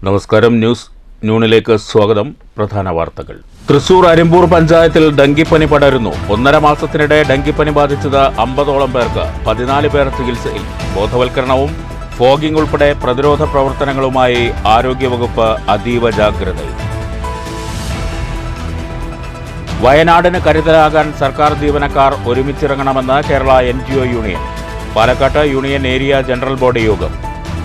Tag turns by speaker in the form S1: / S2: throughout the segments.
S1: നമസ്കാരം. ന്യൂസ് ന്യൂണിലേക്ക് സ്വാഗതം. പ്രധാന വാർത്തകൾ. തൃശൂർ അരിമ്പൂർ പഞ്ചായത്തിൽ ഡെങ്കിപ്പനി പടരുന്നു. 1.5 മാസത്തിനിടെ ഡെങ്കിപ്പനി ബാധിച്ചത് 50ഓളം പേർക്ക്. 14 പേർ ചികിത്സയിൽ. ബോധവൽക്കരണവും ഫോഗിംഗ് ഉൾപ്പെടെ പ്രതിരോധ പ്രവർത്തനങ്ങളുമായി ആരോഗ്യവകുപ്പ് അതീവ ജാഗ്രതയിൽ. വയനാടിന് കരുതലാകാൻ സർക്കാർ ജീവനക്കാർ ഒരുമിച്ചിറങ്ങണമെന്ന് കേരള NGO യൂണിയൻ. പാലക്കാട്ട് യൂണിയൻ ഏരിയ ജനറൽ ബോഡി യോഗം.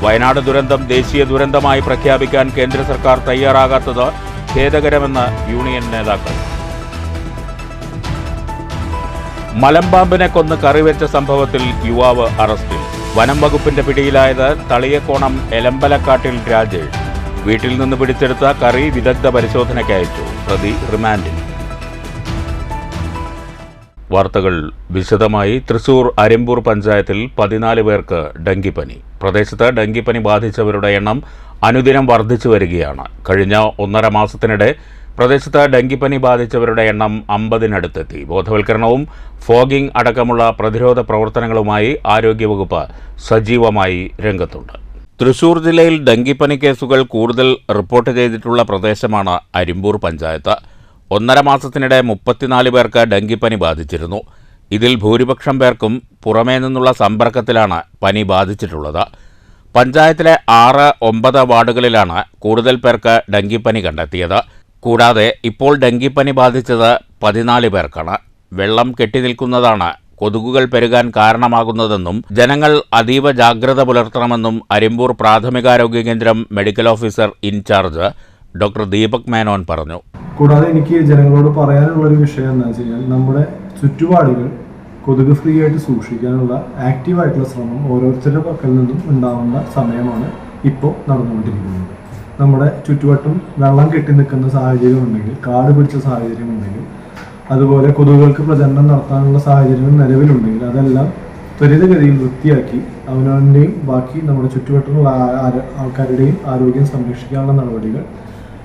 S1: വയനാട് ദുരന്തം ദേശീയ ദുരന്തമായി പ്രഖ്യാപിക്കാൻ കേന്ദ്ര സർക്കാർ തയ്യാറാകാത്തത് ഖേദകരമെന്ന് യൂണിയൻ നേതാക്കൾ. മലമ്പാമ്പിനെ കൊന്ന് കറിവെച്ച സംഭവത്തിൽ യുവാവ് അറസ്റ്റിൽ. വനം വകുപ്പിന്റെ പിടിയിലായത് തളിയക്കോണം എലമ്പലക്കാട്ടിൽ രാജേഷ്. വീട്ടിൽ നിന്ന് പിടിച്ചെടുത്ത കറി വിദഗ്ധ പരിശോധനയ്ക്ക് അയച്ചു. പ്രതി റിമാൻഡിൽ. വാർത്തകൾ വിശദമായി. തൃശൂർ അരിമ്പൂർ പഞ്ചായത്തിൽ 14 പേർക്ക് ഡെങ്കിപ്പനി. പ്രദേശത്ത് ഡെങ്കിപ്പനി ബാധിച്ചവരുടെ എണ്ണം അനുദിനം വർദ്ധിച്ചു വരികയാണ്. കഴിഞ്ഞ 1.5 മാസത്തിനിടെ പ്രദേശത്ത് ഡെങ്കിപ്പനി ബാധിച്ചവരുടെ എണ്ണം 50-നടുത്തെത്തി. ബോധവൽക്കരണവും ഫോഗിംഗ് അടക്കമുള്ള പ്രതിരോധ പ്രവർത്തനങ്ങളുമായി ആരോഗ്യവകുപ്പ് സജീവമായി രംഗത്തുണ്ട്. തൃശൂർ ജില്ലയിൽ ഡെങ്കിപ്പനി കേസുകൾ കൂടുതൽ റിപ്പോർട്ട് ചെയ്തിട്ടുള്ള പ്രദേശമാണ് അരിമ്പൂർ പഞ്ചായത്ത്. 1.5 മാസത്തിനിടെ 34 പേർക്ക് ഡെങ്കിപ്പനി ബാധിച്ചിരുന്നു. ഇതിൽ ഭൂരിപക്ഷം പേർക്കും പുറമേ നിന്നുള്ള സമ്പർക്കത്തിലാണ് പനി ബാധിച്ചിട്ടുള്ളത്. പഞ്ചായത്തിലെ 6-9 വാർഡുകളിലാണ് കൂടുതൽ പേർക്ക് ഡെങ്കിപ്പനി കണ്ടെത്തിയത്. കൂടാതെ ഇപ്പോൾ ഡെങ്കിപ്പനി ബാധിച്ചത് 14 പേർക്കാണ്. വെള്ളം കെട്ടിനിൽക്കുന്നതാണ് കൊതുകുകൾ പെരുകാൻ കാരണമാകുന്നതെന്നും ജനങ്ങൾ അതീവ ജാഗ്രത പുലർത്തണമെന്നും അരിമ്പൂർ പ്രാഥമികാരോഗ്യ കേന്ദ്രം medical officer in charge doctor Deepak Menon പറഞ്ഞു.
S2: കൂടാതെ എനിക്ക് ജനങ്ങളോട് പറയാനുള്ളൊരു വിഷയം എന്താ വെച്ച് കഴിഞ്ഞാൽ, നമ്മുടെ ചുറ്റുപാടുകൾ കൊതുക് ഫ്രീ ആയിട്ട് സൂക്ഷിക്കാനുള്ള ആക്റ്റീവായിട്ടുള്ള ശ്രമം ഓരോരുത്തരുടെ പക്കൽ നിന്നും ഉണ്ടാവേണ്ട സമയമാണ് ഇപ്പോൾ നടന്നുകൊണ്ടിരിക്കുന്നത്. നമ്മുടെ ചുറ്റുവട്ടം വെള്ളം കെട്ടി നിൽക്കുന്ന സാഹചര്യം ഉണ്ടെങ്കിൽ, കാട് പിടിച്ച സാഹചര്യം ഉണ്ടെങ്കിൽ, അതുപോലെ കൊതുകുകൾക്ക് പ്രചരണം നടത്താനുള്ള സാഹചര്യങ്ങൾ നിലവിലുണ്ടെങ്കിൽ അതെല്ലാം ത്വരിതഗതിയിൽ വൃത്തിയാക്കി അവനവൻ്റെയും ബാക്കി നമ്മുടെ ചുറ്റുവട്ടമുള്ള ആൾക്കാരുടെയും ആരോഗ്യം സംരക്ഷിക്കാനുള്ള നടപടികൾ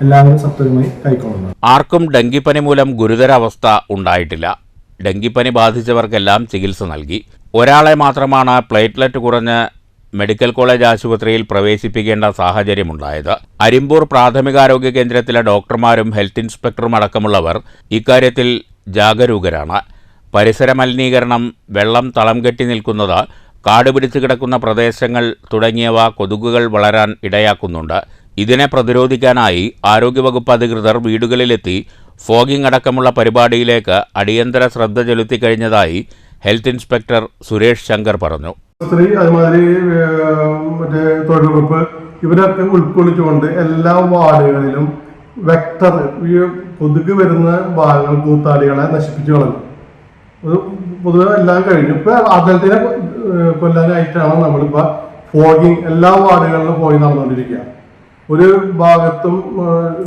S2: എല്ലാവരും സത്വരമായി കൈക്കൊള്ളുന്നു.
S1: ആർക്കും ഡെങ്കിപ്പനി മൂലം ഗുരുതരാവസ്ഥ ഉണ്ടായിട്ടില്ല. ഡെങ്കിപ്പനി ബാധിച്ചവർക്കെല്ലാം ചികിത്സ നൽകി. ഒരാളെ മാത്രമാണ് പ്ലേറ്റ്ലെറ്റ് കുറഞ്ഞ് മെഡിക്കൽ കോളേജ് ആശുപത്രിയിൽ പ്രവേശിപ്പിക്കേണ്ട സാഹചര്യമുണ്ടായത്. അരിമ്പൂർ പ്രാഥമികാരോഗ്യ കേന്ദ്രത്തിലെ ഡോക്ടർമാരും ഹെൽത്ത് ഇൻസ്പെക്ടറും അടക്കമുള്ളവർ ഇക്കാര്യത്തിൽ ജാഗരൂകരാണ്. പരിസര മലിനീകരണം, വെള്ളം തളം കെട്ടി നിൽക്കുന്നത്, കാട് പിടിച്ചു കിടക്കുന്ന പ്രദേശങ്ങൾ തുടങ്ങിയവ കൊതുകുകൾ വളരാൻ ഇടയാക്കുന്നുണ്ട്. ഇതിനെ പ്രതിരോധിക്കാനായി ആരോഗ്യവകുപ്പ് അധികൃതർ വീടുകളിലെത്തി ഫോഗിംഗ് അടക്കമുള്ള പരിപാടിയിലേക്ക് അടിയന്തര ശ്രദ്ധ ചെലുത്തിക്കഴിഞ്ഞതായി ഹെൽത്ത് ഇൻസ്പെക്ടർ സുരേഷ് ശങ്കർ പറഞ്ഞു.
S2: തൊഴിലുറപ്പ് ഇവരൊക്കെ ഉൾക്കൊള്ളിച്ചുകൊണ്ട് എല്ലാ വാർഡുകളിലും വെക്ടർ കൊതുക് വരുന്ന ഭാഗങ്ങൾ കൂത്താടികളെ നശിപ്പിച്ചു കളഞ്ഞു. പൊതുവെ എല്ലാം കഴിഞ്ഞു. ഇപ്പൊ അദ്ദേഹത്തിനെ കൊല്ലാനായിട്ടാണ് നമ്മളിപ്പോ ഫോഗിംഗ് എല്ലാ വാർഡുകളിലും പോയി നടന്നുകൊണ്ടിരിക്കുക. ഒരു ഭാഗത്തും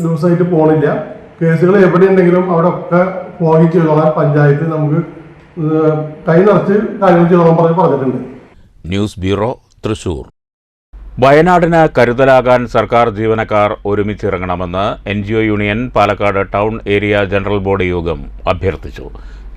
S2: ലൂസായിട്ട് പോണില്ല. കേസുകൾ എവിടെയുണ്ടെങ്കിലും അവിടെ ഒക്കെ ഫോഗിംഗ് ചെയ്തോളാൻ പഞ്ചായത്ത് നമുക്ക് കൈ നിറച്ച് കാര്യങ്ങൾ ചെയ്തോളാൻ പറഞ്ഞിട്ടുണ്ട്.
S1: News bureau, Thrissur. വയനാടിന് കരുതലാകാൻ സർക്കാർ ജീവനക്കാർ ഒരുമിച്ചിറങ്ങണമെന്ന് NGO union Palakkad town area general body യോഗം അഭ്യർത്ഥിച്ചു.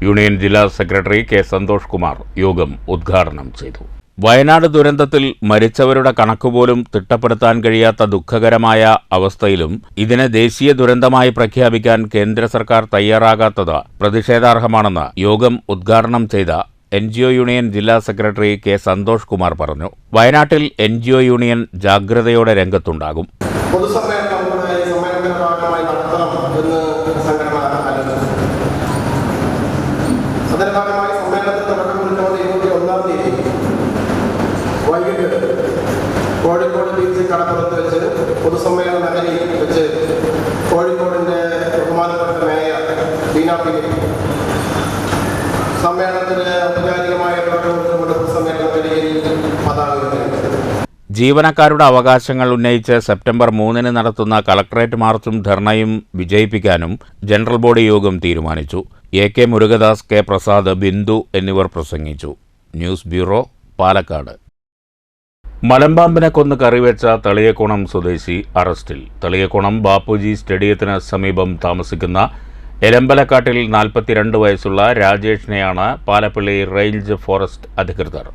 S1: യൂണിയൻ ജില്ലാ സെക്രട്ടറി K. സന്തോഷ് കുമാർ യോഗം ഉദ്ഘാടനം ചെയ്തു. വയനാട് ദുരന്തത്തിൽ മരിച്ചവരുടെ കണക്കുപോലും തിട്ടപ്പെടുത്താൻ കഴിയാത്ത ദുഃഖകരമായ അവസ്ഥയിലും ഇതിനെ ദേശീയ ദുരന്തമായി പ്രഖ്യാപിക്കാൻ കേന്ദ്ര സർക്കാർ തയ്യാറാകാത്തത് പ്രതിഷേധാർഹമാണെന്ന് യോഗം ഉദ്ഘാടനം ചെയ്ത NGO യൂണിയൻ ജില്ലാ സെക്രട്ടറി K. സന്തോഷ് കുമാർ പറഞ്ഞു. വയനാട്ടിൽ NGO യൂണിയൻ ജാഗ്രതയോടെ രംഗത്തുണ്ടാകും.
S3: കോഴിക്കോട് ബീച്ച് കടപ്പുറത്ത് വെച്ച് പൊതുസമ്മേളന നഗരിയിൽ വെച്ച് കോഴിക്കോടിന്റെ ബഹുമാനപ്പെട്ട മേയർ ബീന ഫിലിപ്പ് സമ്മേളനത്തിന് ഔപചാരികമായ പൊതുസമ്മേളന നഗരിയിൽ പതാക ഉയർത്തി.
S1: ജീവനക്കാരുടെ അവകാശങ്ങൾ ഉന്നയിച്ച് സെപ്റ്റംബർ 3 നടത്തുന്ന കളക്ടറേറ്റ് മാർച്ചും ധർണയും വിജയിപ്പിക്കാനും ജനറൽ ബോഡി യോഗം തീരുമാനിച്ചു. AK Murugadas, K. പ്രസാദ്, ബിന്ദു എന്നിവർ പ്രസംഗിച്ചു. News bureau, Palakkad. മലമ്പാമ്പിനെ കൊന്ന് കറിവെച്ച തളിയക്കോണം സ്വദേശി അറസ്റ്റിൽ. തളിയക്കോണം ബാപ്പുജി സ്റ്റേഡിയത്തിന് സമീപം താമസിക്കുന്ന എലമ്പലക്കാട്ടിൽ 42 വയസ്സുള്ള രാജേഷിനെയാണ് പാലപ്പള്ളി റേഞ്ച് ഫോറസ്റ്റ് അധികൃതർ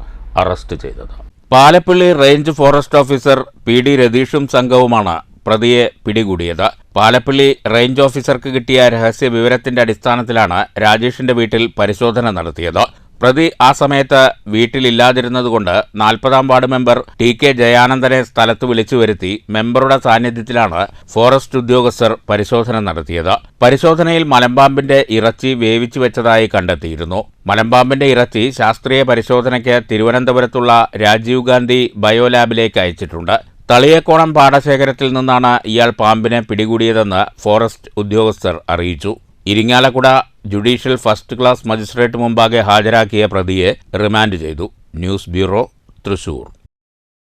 S1: അറസ്റ്റ് ചെയ്തത്. Palappilly range forest officer PD രതീഷും സംഘവുമാണ് പ്രതിയെ പിടികൂടിയത്. പാലപ്പള്ളി റേഞ്ച് ഓഫീസർക്ക് കിട്ടിയ രഹസ്യ വിവരത്തിന്റെ അടിസ്ഥാനത്തിലാണ് രാജേഷിന്റെ വീട്ടിൽ പരിശോധന നടത്തിയത്. പ്രതി ആ സമയത്ത് വീട്ടിലില്ലാതിരുന്നതുകൊണ്ട് 40-ാം വാർഡ് മെമ്പർ TK ജയാനന്ദനെ സ്ഥലത്ത് വിളിച്ചു വരുത്തി മെമ്പറുടെ സാന്നിധ്യത്തിലാണ് ഫോറസ്റ്റ് ഉദ്യോഗസ്ഥർ പരിശോധന നടത്തിയത്. പരിശോധനയിൽ മലമ്പാമ്പിന്റെ ഇറച്ചി വേവിച്ചു വെച്ചതായി കണ്ടെത്തിയിരുന്നു. മലമ്പാമ്പിന്റെ ഇറച്ചി ശാസ്ത്രീയ പരിശോധനയ്ക്ക് തിരുവനന്തപുരത്തുള്ള രാജീവ് ഗാന്ധി ബയോലാബിലേക്ക് അയച്ചിട്ടുണ്ട്. തളിയേക്കോണം പാടശേഖരത്തിൽ നിന്നാണ് ഇയാൾ പാമ്പിനെ പിടികൂടിയതെന്ന് ഫോറസ്റ്റ് ഉദ്യോഗസ്ഥർ അറിയിച്ചു. Irinjalakuda judicial first class magistrate മുമ്പാകെ ഹാജരാക്കിയ പ്രതിയെ റിമാൻഡ് ചെയ്തു. News bureau, Thrissur.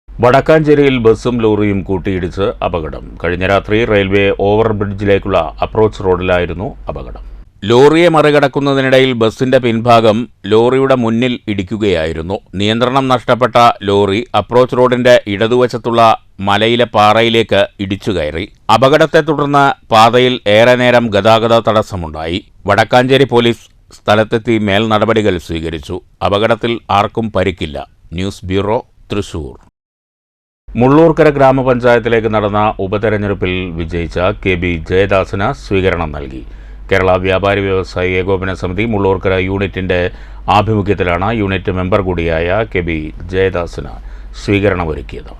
S1: വടക്കാഞ്ചേരിയിൽ ബസ്സും ലോറിയും കൂട്ടിയിടിച്ച് അപകടം. കഴിഞ്ഞ രാത്രി റെയിൽവേ ഓവർബ്രിഡ്ജിലേക്കുള്ള അപ്രോച്ച് റോഡിലായിരുന്നു അപകടം. ലോറിയെ മറികടക്കുന്നതിനിടയിൽ ബസിന്റെ പിൻഭാഗം ലോറിയുടെ മുന്നിൽ ഇടിക്കുകയായിരുന്നു. നിയന്ത്രണം നഷ്ടപ്പെട്ട ലോറി അപ്രോച്ച് റോഡിന്റെ ഇടതുവശത്തുള്ള മലയിലെ പാറയിലേക്ക് ഇടിച്ചുകയറി. അപകടത്തെ തുടർന്ന് പാതയിൽ ഏറെ നേരം ഗതാഗത തടസ്സമുണ്ടായി. വടക്കാഞ്ചേരി പോലീസ് സ്ഥലത്തെത്തി മേൽ നടപടികൾ സ്വീകരിച്ചു. അപകടത്തിൽ ആർക്കും പരിക്കില്ല. News bureau, Thrissur. മുള്ളൂർക്കര ഗ്രാമപഞ്ചായത്തിലേക്ക് നടന്ന ഉപതെരഞ്ഞെടുപ്പിൽ വിജയിച്ച KB ജയദാസിന് സ്വീകരണം നൽകി. കേരള വ്യാപാരി വ്യവസായി ഏകോപന സമിതി മുള്ളൂർക്കര യൂണിറ്റിന്റെ ആഭിമുഖ്യത്തിലാണ് യൂണിറ്റ് മെമ്പർ കൂടിയായ KB ജയദാസിന് സ്വീകരണമൊരുക്കിയത്.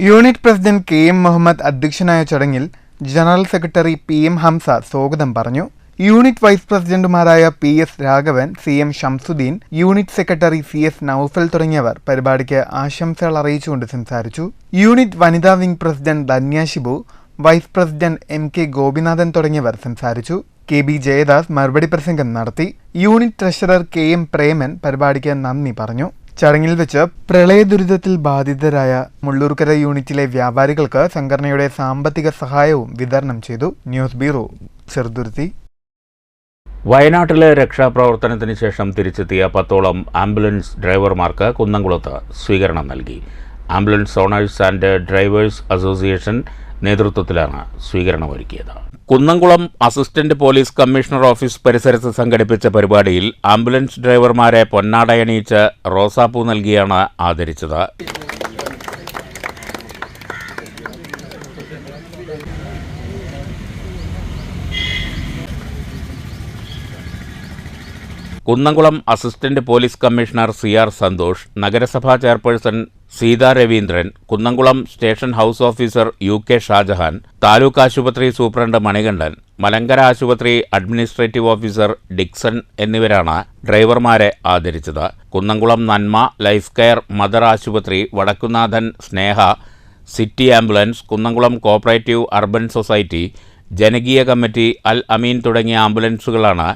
S4: യൂണിറ്റ് പ്രസിഡന്റ് KM മുഹമ്മദ് അധ്യക്ഷനായ ചടങ്ങിൽ ജനറൽ സെക്രട്ടറി PM ഹംസ സ്വാഗതം പറഞ്ഞു. യൂണിറ്റ് വൈസ് പ്രസിഡന്റുമാരായ PS Raghavan, CM Shamsuddin, unit secretary CS Noufal തുടങ്ങിയവർ പരിപാടിക്ക് ആശംസകൾ അറിയിച്ചുകൊണ്ട് സംസാരിച്ചു. യൂണിറ്റ് വനിതാ wing president Dhanya Shibu, vice president MK Gopinathan തുടങ്ങിയവർ സംസാരിച്ചു. KB ജയദാസ് മറുപടി പ്രസംഗം നടത്തി. യൂണിറ്റ് ട്രഷറർ KM പ്രേമൻ പരിപാടിക്ക് നന്ദി പറഞ്ഞു. ചടങ്ങിൽ വെച്ച് പ്രളയ ദുരിതത്തിൽ ബാധിതരായ മുള്ളൂർക്കര യൂണിറ്റിലെ വ്യാപാരികൾക്ക് സംഘടനയുടെ സാമ്പത്തിക സഹായവും വിതരണം ചെയ്തു. News bureau, Cheruthuruthy.
S1: വയനാട്ടിലെ രക്ഷാപ്രവർത്തനത്തിന് ശേഷം തിരിച്ചെത്തിയ 10ഓളം ആംബുലൻസ് ഡ്രൈവർമാർക്ക് കുന്നംകുളത്ത് സ്വീകരണം നൽകി. Ambulance owners and drivers association നേതൃത്വത്തിലാണ് സ്വീകരണമൊരുക്കിയത്. Kunnamkulam assistant police commissioner office പരിസരത്ത് സംഘടിപ്പിച്ച പരിപാടിയിൽ ആംബുലൻസ് ഡ്രൈവർമാരെ പൊന്നാടയണിയിച്ച് റോസാപ്പൂ നൽകിയാണ് ആദരിച്ചത്. Kunnamkulam assistant police commissioner CR Santhosh, നഗരസഭാ chairperson Seetha Raveendran, Kunnamkulam station house officer UK Shajahan, taluk ആശുപത്രി സൂപ്രണ്ട് മണികണ്ഠൻ, മലങ്കര ആശുപത്രി അഡ്മിനിസ്ട്രേറ്റീവ് ഓഫീസർ ഡിക്സൺ എന്നിവരാണ് ഡ്രൈവർമാരെ ആദരിച്ചത്. കുന്നംകുളം നന്മ ലൈഫ് കെയർ മദർ ആശുപത്രി, Vadakkunathan Sneha, city ambulance, Kunnamkulam cooperative urban society, ജനകീയ കമ്മിറ്റി, അൽ അമീൻ തുടങ്ങിയ ആംബുലൻസുകളാണ്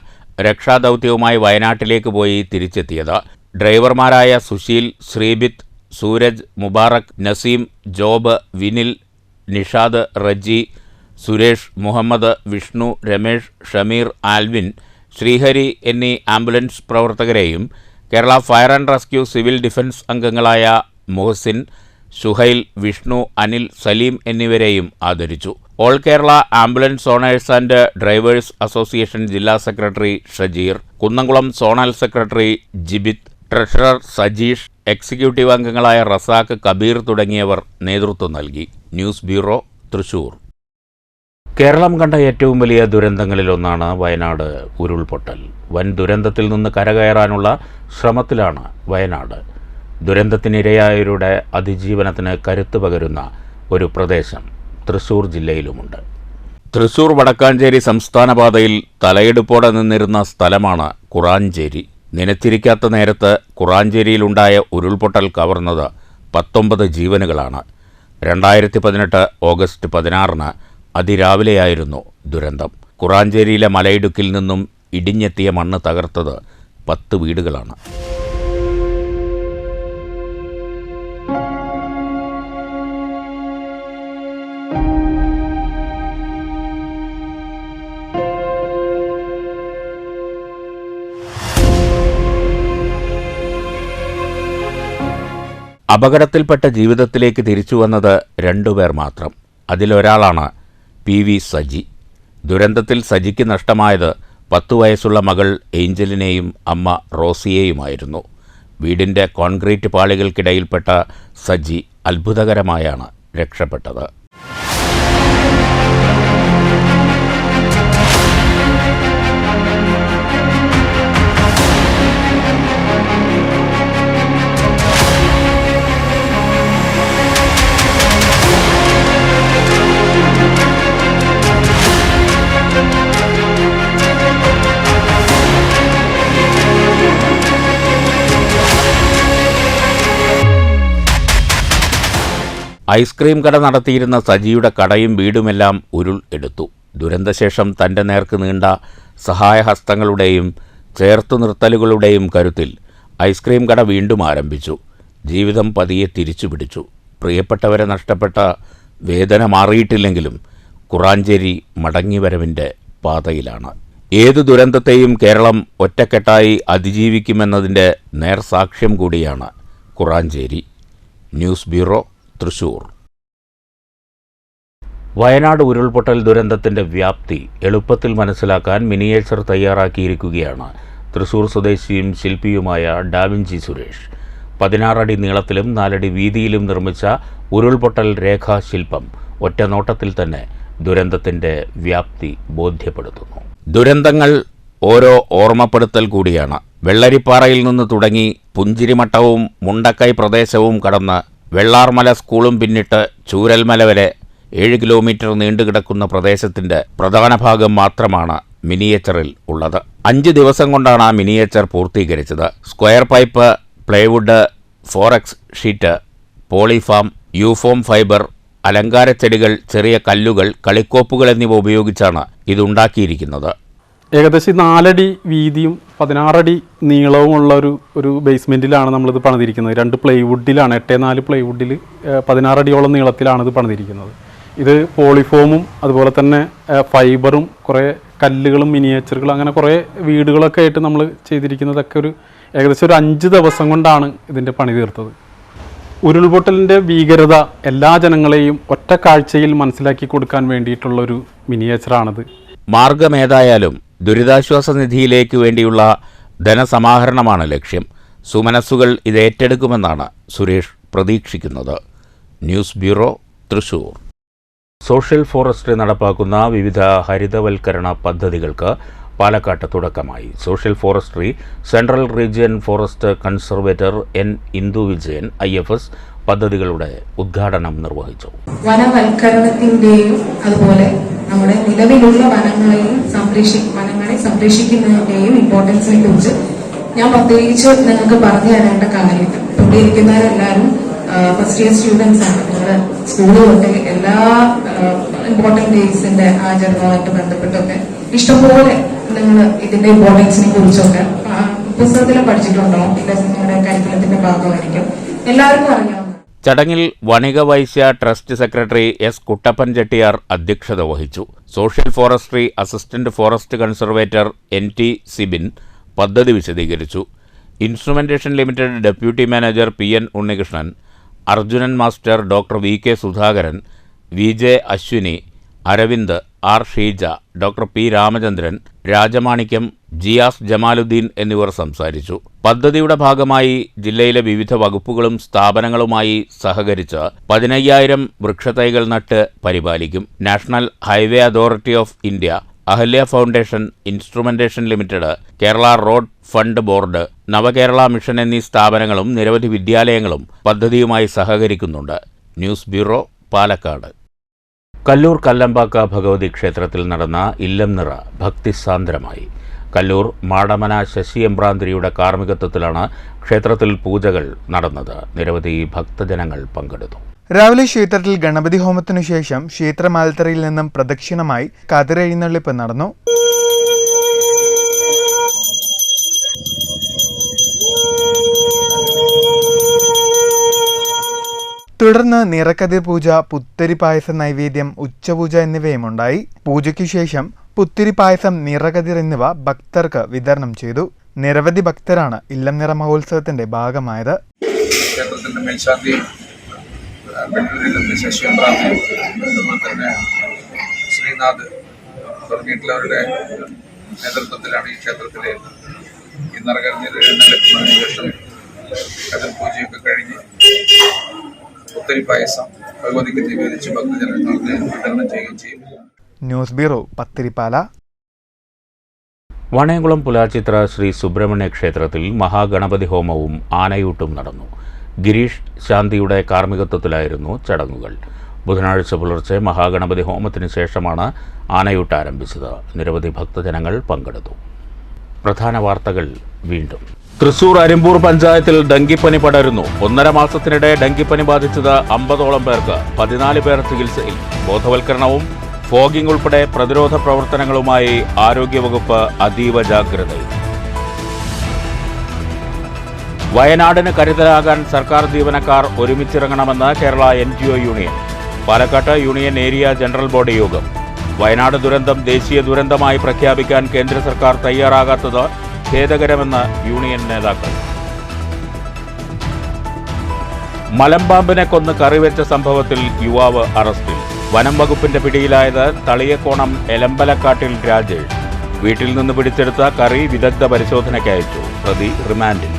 S1: രക്ഷാദൗത്യവുമായി വയനാട്ടിലേക്ക് പോയി തിരിച്ചെത്തിയത്. ഡ്രൈവർമാരായ സുശീൽ, ശ്രീബിത്ത്, സൂരജ്, മുബാറക്, നസീം, ജോബ്, വിനിൽ, നിഷാദ്, റജി, സുരേഷ്, മുഹമ്മദ്, വിഷ്ണു, രമേഷ്, ഷമീർ, ആൽവിൻ, ശ്രീഹരി എന്നീ ആംബുലൻസ് പ്രവർത്തകരെയും Kerala fire and rescue civil defence അംഗങ്ങളായ മുഹസിൻ, സുഹൈൽ, വിഷ്ണു, അനിൽ, സലീം എന്നിവരെയും ആദരിച്ചു. All Kerala ambulance owners and drivers association ജില്ലാ secretary Shajeer, Kunnamkulam zonal secretary ജിബിത്ത്, treasurer Sajeesh, executive അംഗങ്ങളായ റസാഖ്, കബീർ തുടങ്ങിയവർ നേതൃത്വം നൽകി. News bureau, Thrissur. കേരളം കണ്ട ഏറ്റവും വലിയ ദുരന്തങ്ങളിലൊന്നാണ് വയനാട് ഉരുൾപൊട്ടൽ. വൻ ദുരന്തത്തിൽ നിന്ന് കരകയറാനുള്ള ശ്രമത്തിലാണ് വയനാട്. ദുരന്തത്തിനിരയായവരുടെ അതിജീവനത്തിന് കരുത്ത് പകരുന്ന ഒരു പ്രദേശം തൃശൂർ ജില്ലയിലുമുണ്ട്. തൃശൂർ വടക്കാഞ്ചേരി സംസ്ഥാന പാതയിൽ തലയെടുപ്പോടെ നിന്നിരുന്ന സ്ഥലമാണ് കുറാഞ്ചേരി. നനച്ചിരിക്കാത്ത നേരത്ത് കുറാഞ്ചേരിയിലുണ്ടായ ഉരുൾപൊട്ടൽ കവർന്നത് 19 ജീവനുകളാണ്. 2018 ഓഗസ്റ്റ് 16 അതിരാവിലെയായിരുന്നു ദുരന്തം. കുറാഞ്ചേരിയിലെ മലയിടുക്കിൽ നിന്നും ഇടിഞ്ഞെത്തിയ മണ്ണ് തകർത്തത് 10 വീടുകളാണ്. അപകടത്തിൽപ്പെട്ട ജീവിതത്തിലേക്ക് തിരിച്ചുവന്നത് 2 പേർ മാത്രം. അതിലൊരാളാണ് PV സജി. ദുരന്തത്തിൽ സജിക്ക് നഷ്ടമായത് 10 വയസ്സുള്ള മകൾ ഏഞ്ചലിനെയും അമ്മ റോസിയെയുമായിരുന്നു. വീടിൻ്റെ കോൺക്രീറ്റ് പാളികൾക്കിടയിൽപ്പെട്ട സജി അത്ഭുതകരമായാണ് രക്ഷപ്പെട്ടത്. ഐസ്ക്രീം കട നടത്തിയിരുന്ന സജിയുടെ കടയും വീടുമെല്ലാം ഉരുൾ എടുത്തു. ദുരന്തശേഷം തൻ്റെ നേർക്ക് നീണ്ട സഹായഹസ്തങ്ങളുടെയും ചേർത്തു നിർത്തലുകളുടെയും കരുത്തിൽ ഐസ്ക്രീം കട വീണ്ടും ആരംഭിച്ചു. ജീവിതം പതിയെ തിരിച്ചുപിടിച്ചു. പ്രിയപ്പെട്ടവരെ നഷ്ടപ്പെട്ട വേദന മാറിയിട്ടില്ലെങ്കിലും കുറാഞ്ചേരി മടങ്ങിവരവിൻ്റെ പാതയിലാണ്. ഏതു ദുരന്തത്തെയും കേരളം ഒറ്റക്കെട്ടായി അതിജീവിക്കുമെന്നതിൻ്റെ നേർസാക്ഷ്യം കൂടിയാണ് കുറാഞ്ചേരി. News bureau, Thrissur. വയനാട് ഉരുൾപൊട്ടൽ ദുരന്തത്തിൻ്റെ വ്യാപ്തി എളുപ്പത്തിൽ മനസ്സിലാക്കാൻ മിനിയേച്ചർ തയ്യാറാക്കിയിരിക്കുകയാണ് തൃശൂർ സ്വദേശിയും ശില്പിയുമായ ഡാവിഞ്ചി സുരേഷ്. 16 അടി നീളത്തിലും 4 അടി വീതിയിലും നിർമ്മിച്ച ഉരുൾപൊട്ടൽ രേഖാശില്പം ഒറ്റനോട്ടത്തിൽ തന്നെ ദുരന്തത്തിൻ്റെ വ്യാപ്തി ബോധ്യപ്പെടുത്തുന്നു. ദുരന്തങ്ങൾ ഓരോ ഓർമ്മപ്പെടുത്തൽ കൂടിയാണ്. വെള്ളരിപ്പാറയിൽ നിന്ന് തുടങ്ങി പുഞ്ചിരിമട്ടവും മുണ്ടക്കൈ പ്രദേശവും കടന്ന് വെള്ളാർമല സ്കൂളും പിന്നിട്ട് ചൂരൽമല വരെ 7 കിലോമീറ്റർ നീണ്ടുകിടക്കുന്ന പ്രദേശത്തിൻ്റെ പ്രധാന ഭാഗം മാത്രമാണ് മിനിയേച്ചറിൽ ഉള്ളത്. 5 ദിവസം കൊണ്ടാണ് ആ മിനിയേച്ചർ പൂർത്തീകരിച്ചത്. Square pipe, plywood, 4x sheet, polyfoam, യൂഫോം ഫൈബർ, അലങ്കാരച്ചെടികൾ, ചെറിയ കല്ലുകൾ, കളിക്കോപ്പുകൾ എന്നിവ ഉപയോഗിച്ചാണ് ഇതുണ്ടാക്കിയിരിക്കുന്നത്.
S5: ഏകദേശം 4 അടി വീതിയും 16 അടി നീളവുമുള്ള ഒരു ബേസ്മെൻറ്റിലാണ് നമ്മളിത് പണിതിരിക്കുന്നത്. 2 പ്ലൈവുഡിലാണ്, 8x4 പ്ലൈവുഡിൽ 16 അടിയോളം നീളത്തിലാണ് ഇത് പണിതിരിക്കുന്നത്. ഇത് പോളിഫോമും അതുപോലെ തന്നെ ഫൈബറും കുറേ കല്ലുകളും മിനിയേച്ചറുകളും അങ്ങനെ കുറേ വീടുകളൊക്കെ ആയിട്ട് നമ്മൾ ചെയ്തിരിക്കുന്നതൊക്കെ ഏകദേശം ഒരു 5 ദിവസം കൊണ്ടാണ് ഇതിൻ്റെ പണി തീർത്തത്. ഉരുൾപൊട്ടലിൻ്റെ ഭീകരത എല്ലാ ജനങ്ങളെയും ഒറ്റ കാഴ്ചയിൽ മനസ്സിലാക്കി കൊടുക്കാൻ വേണ്ടിയിട്ടുള്ളൊരു മിനിയേച്ചറാണിത്.
S1: മാർഗമേതായാലും ദുരിതാശ്വാസ നിധിയിലേക്ക് വേണ്ടിയുള്ള ധനസമാഹരണമാണ് ലക്ഷ്യം. സുമനസ്സുകൾ ഇത് ഏറ്റെടുക്കുമെന്നാണ് സുരേഷ് പ്രതീക്ഷിക്കുന്നത്. News bureau, Thrissur. Social forestry നടപ്പാക്കുന്ന വിവിധ ഹരിതവൽക്കരണ പദ്ധതികൾക്ക് പാലക്കാട്ട് തുടക്കമായി. Social forestry central region forest conservator N. Indu Vijayan IFS പദ്ധതികളുടെ ഉദ്ഘാടനം നിർവഹിച്ചു.
S6: വനവൽക്കരണത്തിന്റെയും അതുപോലെ നമ്മുടെ നിലവിലുള്ള വനങ്ങളെ സംരക്ഷിക്കുന്നതിന്റെയും ഇമ്പോർട്ടൻസിനെ കുറിച്ച് ഞാൻ പ്രത്യേകിച്ച് നിങ്ങൾക്ക് പറഞ്ഞു തരേണ്ട കാര്യമില്ല. ഇവിടെ ഇരിക്കുന്നവരെല്ലാവരും ഫസ്റ്റ് ഇയർ സ്റ്റുഡൻസ് ആണ്. നിങ്ങളുടെ സ്കൂൾ തൊട്ട് എല്ലാ ഇമ്പോർട്ടന്റ് ഡേയ്സിന്റെ ആചരണവുമായിട്ട് ബന്ധപ്പെട്ടൊക്കെ ഇഷ്ടംപോലെ നിങ്ങൾ ഇതിന്റെ ഇമ്പോർട്ടൻസിനെ കുറിച്ചൊക്കെ പുസ്തകത്തിൽ പഠിച്ചിട്ടുണ്ടോ? ഇത് നിങ്ങളുടെ കരിക്കുലത്തിന്റെ ഭാഗമായിരിക്കും. എല്ലാവർക്കും അറിയാവുന്ന
S1: ചടങ്ങിൽ Vanika Vaishya trust secretary S. Kuttappan Chettiyar അധ്യക്ഷത വഹിച്ചു. Social forestry assistant forest conservator NT Sibin പദ്ധതി വിശദീകരിച്ചു. Instrumentation limited deputy manager PN Unnikrishnan, Arjunan master, doctor VK Sudhakaran, VJ Ashwini, Aravind, R. Sheeja, doctor P. Ramachandran, Rajamanickam, Jiyas Jamaluddin എന്നിവർ സംസാരിച്ചു. പദ്ധതിയുടെ ഭാഗമായി ജില്ലയിലെ വിവിധ വകുപ്പുകളും സ്ഥാപനങ്ങളുമായി സഹകരിച്ച് 15,000 വൃക്ഷത്തൈകൾ നട്ട് പരിപാലിക്കും. National highway authority of India, Ahalya foundation, instrumentation limited, Kerala road fund board, Navakerala mission എന്നീ സ്ഥാപനങ്ങളും നിരവധി വിദ്യാലയങ്ങളും പദ്ധതിയുമായി സഹകരിക്കുന്നുണ്ട്. News bureau, Palakkad. കല്ലൂർ കല്ലമ്പാക്ക ഭഗവതി ക്ഷേത്രത്തിൽ നടന്ന ഇല്ലം നിറ ഭക്തിസാന്ദ്രമായി. കല്ലൂർ മാടമന ശശി എമ്പ്രാന്തിരിയുടെ കാർമ്മികത്വത്തിലാണ് ക്ഷേത്രത്തിൽ പൂജകൾ നടന്നത്. നിരവധി ഭക്തജനങ്ങൾ പങ്കെടുത്തു.
S4: രാവിലെ ക്ഷേത്രത്തിൽ ഗണപതി ഹോമത്തിനു ശേഷം ക്ഷേത്രമാൽത്തറയിൽ നിന്നും പ്രദക്ഷിണമായി കതിരെഴുന്നള്ളിപ്പ് നടന്നു. തുടർന്ന് നിറക്കതിർ പൂജ, പുത്തരി പായസ നൈവേദ്യം, ഉച്ചപൂജ എന്നിവയുമുണ്ടായി. പൂജയ്ക്കു ശേഷം പുത്തിരി പായസം, നിറകതിർ എന്നിവ ഭക്തർക്ക് വിതരണം ചെയ്തു. നിരവധി ഭക്തരാണ് ഇല്ലം നിറ മഹോത്സവത്തിന്റെ ഭാഗമായത്.
S7: ക്ഷേത്രത്തിന്റെ മേൽശാന്തി ശശി എമ്പ്രാന്തി, അതുപോലെ തന്നെ ശ്രീനാഥ് തുടങ്ങിയിട്ടുള്ളവരുടെ നേതൃത്വത്തിലാണ് ഈ ക്ഷേത്രത്തിലെ ഈ നിറകതിരിന് ശേഷം കതിർ പൂജയൊക്കെ കഴിഞ്ഞ് പുത്തരി പായസം ഭഗവതിക്ക് നിവേദിച്ച് ഭക്തജനങ്ങൾക്ക് വിതരണം ചെയ്യുകയും ചെയ്യും.
S4: News bureau, Pathirippala.
S1: വാണയംകുളം പുലാച്ചിത്ര ശ്രീ സുബ്രഹ്മണ്യ ക്ഷേത്രത്തിൽ മഹാഗണപതി ഹോമവും ആനയൂട്ടും നടന്നു. ഗിരീഷ് ശാന്തിയുടെ കാർമ്മികത്വത്തിലായിരുന്നു ചടങ്ങുകൾ. ബുധനാഴ്ച പുലർച്ചെ മഹാഗണപതി ഹോമത്തിന് ശേഷമാണ് ആനയൂട്ട് ആരംഭിച്ചത്. നിരവധി ഭക്തജനങ്ങൾ പങ്കെടുത്തു. പ്രധാന വാർത്തകൾ വീണ്ടും. തൃശൂർ അരിമ്പൂർ പഞ്ചായത്തിൽ ഡെങ്കിപ്പനി പടരുന്നു. 1.5 മാസത്തിനിടെ ഡെങ്കിപ്പനി ബാധിച്ചത് 50ഓളം പേർക്ക്. 14 പേർ ചികിത്സയിൽ. ബോധവൽക്കരണവും ഫോഗിംഗ് ഉൾപ്പെടെ പ്രതിരോധ പ്രവർത്തനങ്ങളുമായി ആരോഗ്യവകുപ്പ് അതീവ ജാഗ്രതയിൽ. വയനാടിന് കരുതലാകാൻ സർക്കാർ ജീവനക്കാർ ഒരുമിച്ചിറങ്ങണമെന്ന് കേരള NGO യൂണിയൻ. പാലക്കാട്ട് യൂണിയൻ ഏരിയ ജനറൽ ബോഡി യോഗം. വയനാട് ദുരന്തം ദേശീയ ദുരന്തമായി പ്രഖ്യാപിക്കാൻ കേന്ദ്ര സർക്കാർ തയ്യാറാകാത്തത് ഖേദകരമെന്ന് യൂണിയൻ നേതാക്കൾ. മലമ്പാമ്പിനെ കൊന്ന് കറിവെച്ച സംഭവത്തിൽ യുവാവ് അറസ്റ്റിൽ. വനം വകുപ്പിന്റെ പിടിയിലായത് തളിയക്കോണം എലമ്പലക്കാട്ടിൽ രാജേഷ്. വീട്ടിൽ നിന്ന് പിടിച്ചെടുത്ത കറി വിദഗ്ധ പരിശോധനയ്ക്ക് അയച്ചു. പ്രതി റിമാൻഡിൽ.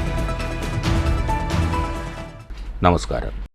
S1: നമസ്കാരം.